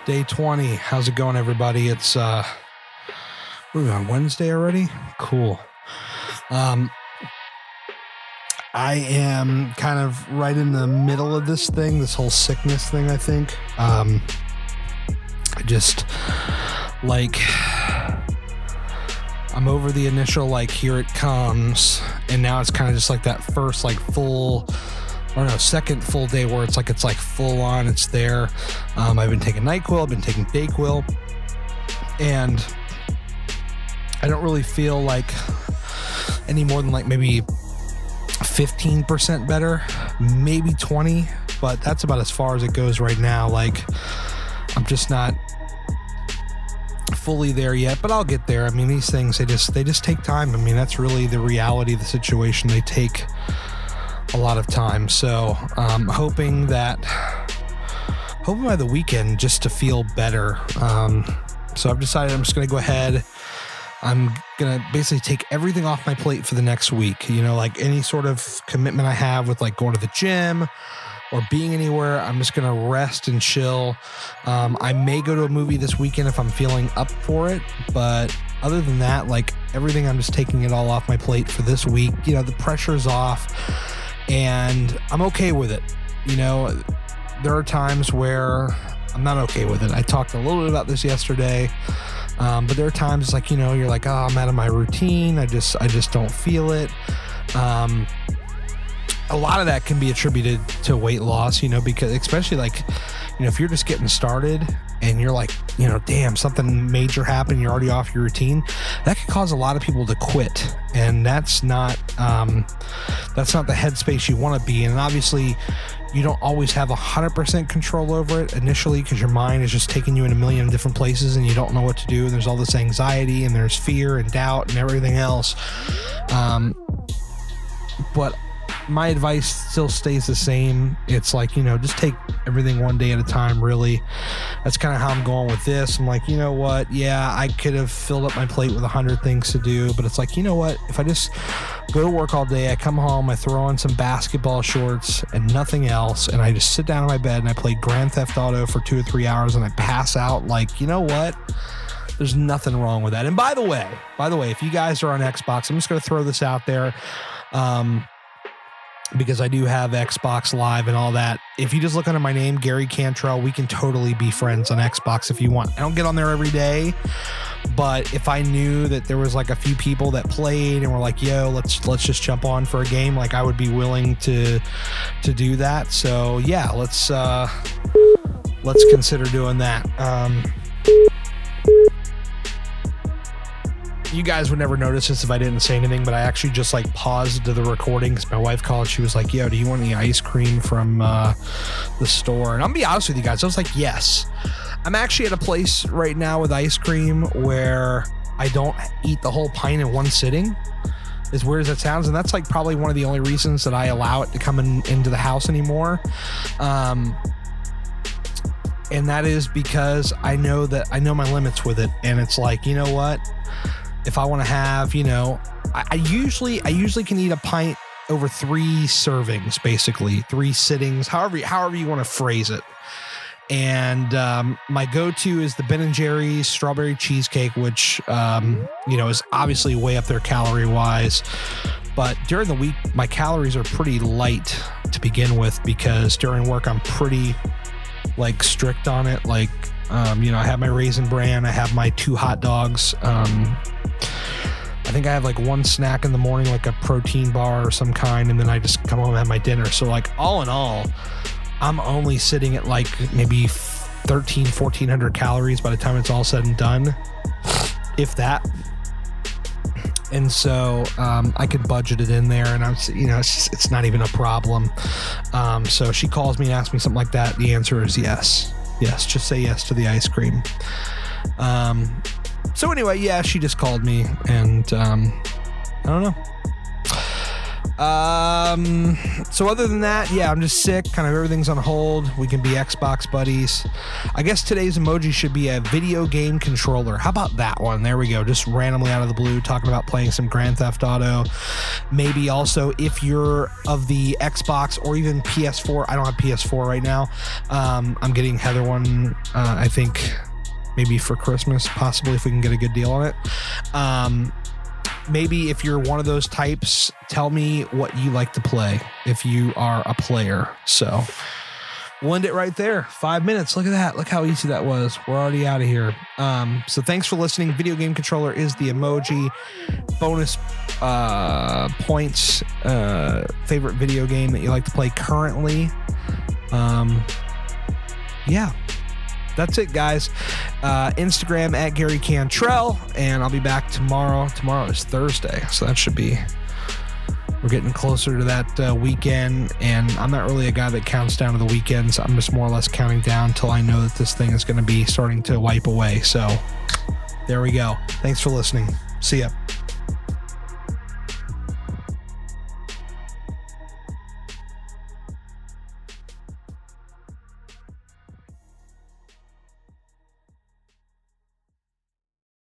Day 20. How's it going, everybody? It's what are we on, Wednesday already? Cool. I am kind of right in the middle of this thing, this whole sickness thing, I think. I just like I'm over the initial like here it comes, and now it's kind of just like that first like full, I don't know, second full day where it's like full on, it's there. I've been taking NyQuil, I've been taking DayQuil, and I don't really feel like any more than like maybe 15% better, maybe 20, but that's about as far as it goes right now. Like, I'm just not fully there yet, but I'll get there. I mean, these things, they just take time. I mean, that's really the reality of the situation. They take a lot of time. So I'm hoping by the weekend just to feel better. So I've decided I'm just going to go ahead. I'm going to basically take everything off my plate for the next week. You know, like any sort of commitment I have with like going to the gym or being anywhere, I'm just going to rest and chill. I may go to a movie this weekend if I'm feeling up for it. But other than that, like everything, I'm just taking it all off my plate for this week. You know, the pressure's off and I'm okay with it. You know, there are times where I'm not okay with it. I talked a little bit about this yesterday. But there are times it's like, you know, you're like, oh, I'm out of my routine. I just don't feel it. A lot of that can be attributed to weight loss, you know, because especially like, you know, if you're just getting started and you're like, you know, damn, something major happened, you're already off your routine, that could cause a lot of people to quit. And that's not the headspace you want to be in. And obviously you don't always have 100% control over it initially because your mind is just taking you in a million different places and you don't know what to do. And there's all this anxiety and there's fear and doubt and everything else. But my advice still stays the same. It's like, you know, just take everything one day at a time, really. That's kind of how I'm going with this. I'm like, you know what? Yeah, I could have filled up my plate with 100 things to do, but it's like, you know what? If I just go to work all day, I come home, I throw on some basketball shorts and nothing else, and I just sit down in my bed and I play Grand Theft Auto for 2 or 3 hours and I pass out, like, you know what? There's nothing wrong with that. And by the way, if you guys are on Xbox, I'm just going to throw this out there. Because I do have Xbox Live and all that. If you just look under my name, Gary Cantrell, we can totally be friends on Xbox if you want. I don't get on there every day, but if I knew that there was like a few people that played and were like, yo, let's just jump on for a game, like I would be willing to do that. So yeah, let's consider doing that. You guys would never notice this if I didn't say anything, but I actually just like paused the recording because my wife called. She was like, yo, do you want any ice cream from the store? And I'm gonna be honest with you guys, I was like, yes. I'm actually at a place right now with ice cream where I don't eat the whole pint in one sitting, as weird as that sounds. And that's like probably one of the only reasons that I allow it to come into the house anymore. And that is because I know my limits with it. And it's like, you know what? If I want to have, you know, I usually can eat a pint over 3 servings, basically 3 sittings, however you want to phrase it. And my go-to is the Ben & Jerry's strawberry cheesecake, which, you know, is obviously way up there calorie-wise. But during the week, my calories are pretty light to begin with because during work, I'm pretty, like, strict on it. Like, you know, I have my Raisin Bran, I have my 2 hot dogs. I think I have like 1 snack in the morning, like a protein bar or some kind, and then I just come home and have my dinner. So like all in all, I'm only sitting at like maybe 1,400 calories by the time it's all said and done, if that. And so I could budget it in there, and you know, it's not even a problem. So she calls me and asks me something like that. The answer is yes. Yes, just say yes to the ice cream. So anyway, yeah, she just called me, and I don't know. So other than that, yeah, I'm just sick. Kind of everything's on hold. We can be Xbox buddies. I guess today's emoji should be a video game controller. How about that one? There we go. Just randomly out of the blue, talking about playing some Grand Theft Auto. Maybe also if you're of the Xbox or even PS4. I don't have PS4 right now. I'm getting Heather one, I think maybe for Christmas, possibly if we can get a good deal on it. Maybe if you're one of those types, tell me what you like to play if you are a player. So we'll end it right there. 5 minutes. Look at that. Look how easy that was. We're already out of here. So thanks for listening. Video game controller is the emoji. Bonus points. Favorite video game that you like to play currently. Yeah. That's it, guys. Instagram at Gary Cantrell, and I'll be back tomorrow. Tomorrow is Thursday, so that should be... We're getting closer to that weekend, and I'm not really a guy that counts down to the weekends. I'm just more or less counting down until I know that this thing is going to be starting to wipe away. So there we go. Thanks for listening. See ya.